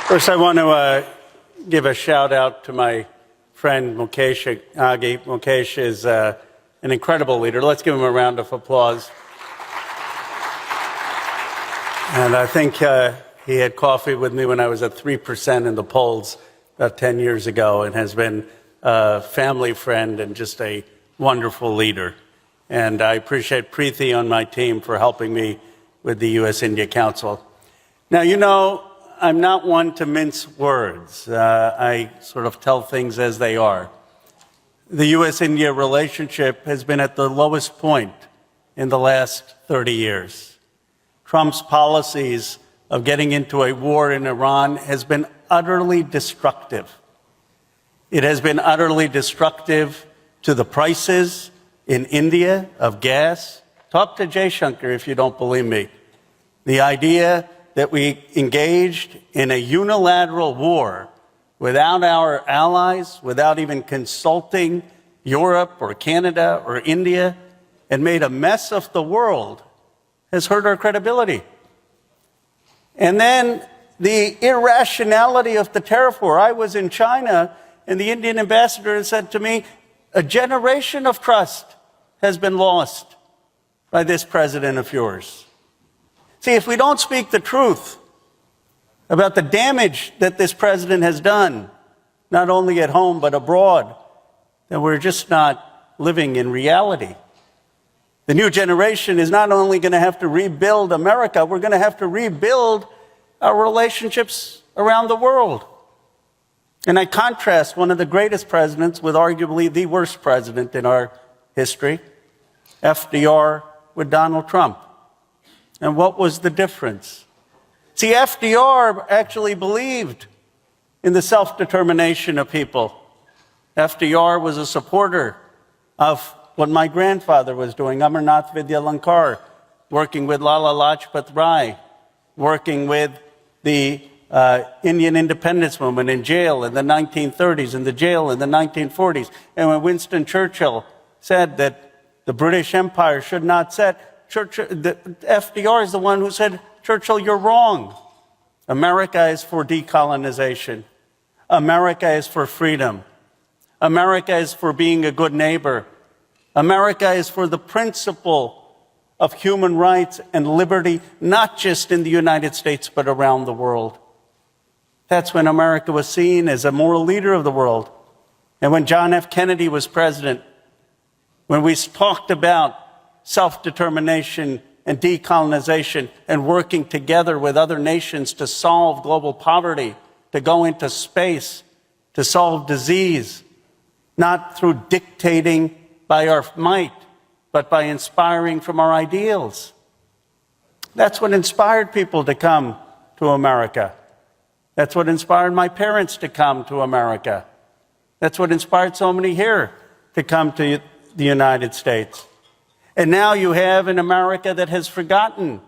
First, I want to give a shout out to my friend Mukesh Aghi. Mukesh is an incredible leader. Let's give him a round of applause. And I think he had coffee with me when I was at 3% in the polls about 10 years ago, and has been a family friend and just a wonderful leader. And I appreciate Preeti on my team for helping me with the U.S.-India Council. Now, you know, I'm not one to mince words. I sort of tell things as they are. The U.S.-India relationship has been at the lowest point in the last 30 years. Trump's policies of getting into a war in Iran has been utterly destructive. It has been utterly destructive to the prices in India of gas. Talk to Jaishankar if you don't believe me. The idea that we engaged in a unilateral war without our allies, without even consulting Europe or Canada or India, and made a mess of the world, has hurt our credibility. And then the irrationality of the tariff war. I was in China, and the Indian ambassador said to me, a generation of trust has been lost by this president of yours. See, if we don't speak the truth about the damage that this president has done, not only at home but abroad, then we're just not living in reality. The new generation is not only going to have to rebuild America, we're going to have to rebuild our relationships around the world. And I contrast one of the greatest presidents with arguably the worst president in our history, FDR, with Donald Trump. And what was the difference? See, FDR actually believed in the self-determination of people. FDR was a supporter of what my grandfather was doing, Amarnath Vidyalankar, working with Lala Lajpat Rai, working with the Indian independence movement in jail in the 1930s, in the jail in the 1940s. And when Winston Churchill said that the British Empire should not set, FDR is the one who said, Churchill, you're wrong. America is for decolonization. America is for freedom. America is for being a good neighbor. America is for the principle of human rights and liberty, not just in the United States, but around the world. That's when America was seen as a moral leader of the world. And when John F. Kennedy was president, when we talked about self-determination and decolonization and working together with other nations to solve global poverty, to go into space, to solve disease, not through dictating by our might, but by inspiring from our ideals. That's what inspired people to come to America. That's what inspired my parents to come to America. That's what inspired so many here to come to the United States. And now you have an America that has forgotten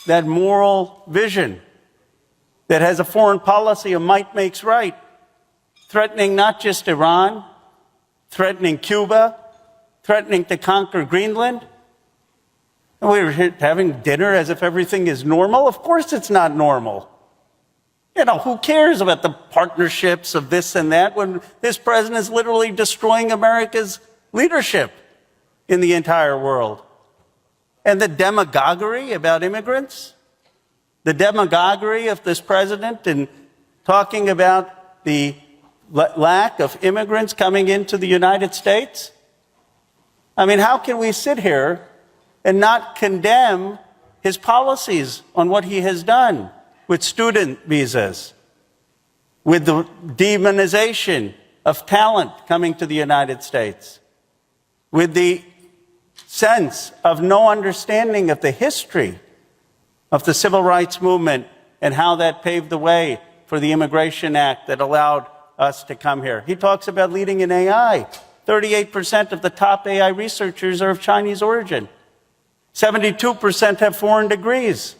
that moral vision, that has a foreign policy of might makes right, threatening not just Iran, threatening Cuba, threatening to conquer Greenland. And we're having dinner as if everything is normal. Of course it's not normal. You know, who cares about the partnerships of this and that when this president is literally destroying America's leadership in the entire world? And the demagoguery about immigrants, the demagoguery of this president in talking about the lack of immigrants coming into the United States. I mean, how can we sit here and not condemn his policies on what he has done with student visas, with the demonization of talent coming to the United States, with the sense of no understanding of the history of the civil rights movement and how that paved the way for the Immigration Act that allowed us to come here. He talks about leading in AI. 38% of the top AI researchers are of Chinese origin. 72% have foreign degrees.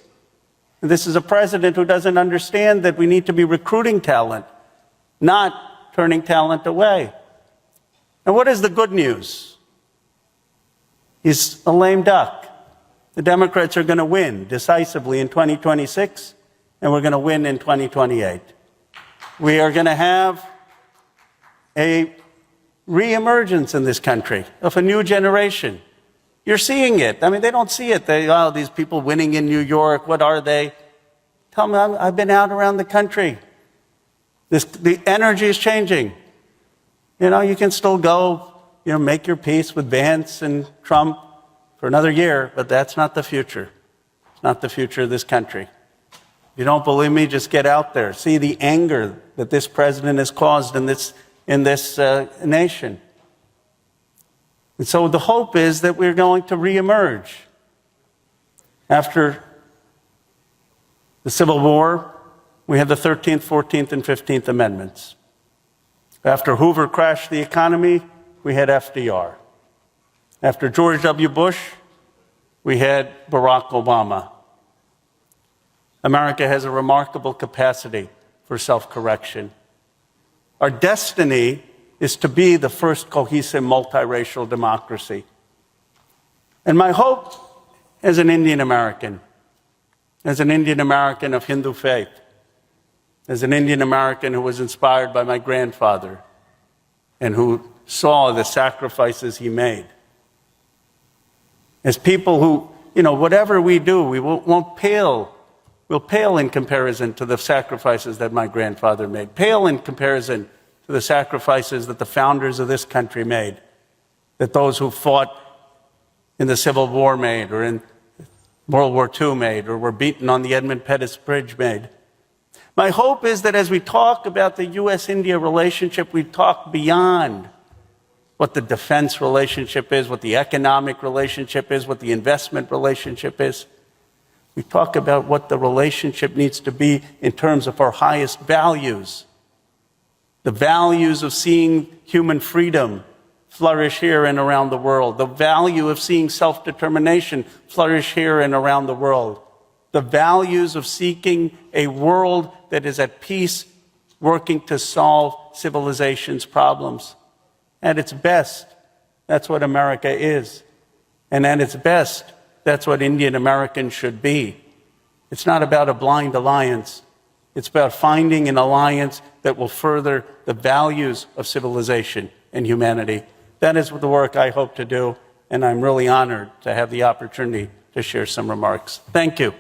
And this is a president who doesn't understand that we need to be recruiting talent, not turning talent away. And what is the good news? He's a lame duck. The Democrats are going to win decisively in 2026, and we're going to win in 2028. We are going to have a reemergence in this country of a new generation. You're seeing it. I mean, they don't see it. These people winning in New York, what are they? Tell me, I've been out around the country. The energy is changing. You can still go, make your peace with Vance and Trump for another year, but that's not the future. It's not the future of this country. If you don't believe me, just get out there. See the anger that this president has caused in this nation. And so the hope is that we're going to reemerge. After the Civil War, we had the 13th, 14th, and 15th Amendments. After Hoover crashed the economy, we had FDR. After George W. Bush, we had Barack Obama. America has a remarkable capacity for self-correction. Our destiny is to be the first cohesive multiracial democracy. And my hope as an Indian American of Hindu faith, as an Indian American who was inspired by my grandfather and who saw the sacrifices he made, as people who, whatever we do, we'll pale in comparison to the sacrifices that my grandfather made, pale in comparison to the sacrifices that the founders of this country made, that those who fought in the Civil War made, or in World War II made, or were beaten on the Edmund Pettus Bridge made. My hope is that as we talk about the U.S.-India relationship, we talk beyond what the defense relationship is, what the economic relationship is, what the investment relationship is. We talk about what the relationship needs to be in terms of our highest values. The values of seeing human freedom flourish here and around the world. The value of seeing self-determination flourish here and around the world. The values of seeking a world that is at peace, working to solve civilization's problems. At its best, that's what America is. And at its best, that's what Indian Americans should be. It's not about a blind alliance. It's about finding an alliance that will further the values of civilization and humanity. That is the work I hope to do, and I'm really honored to have the opportunity to share some remarks. Thank you.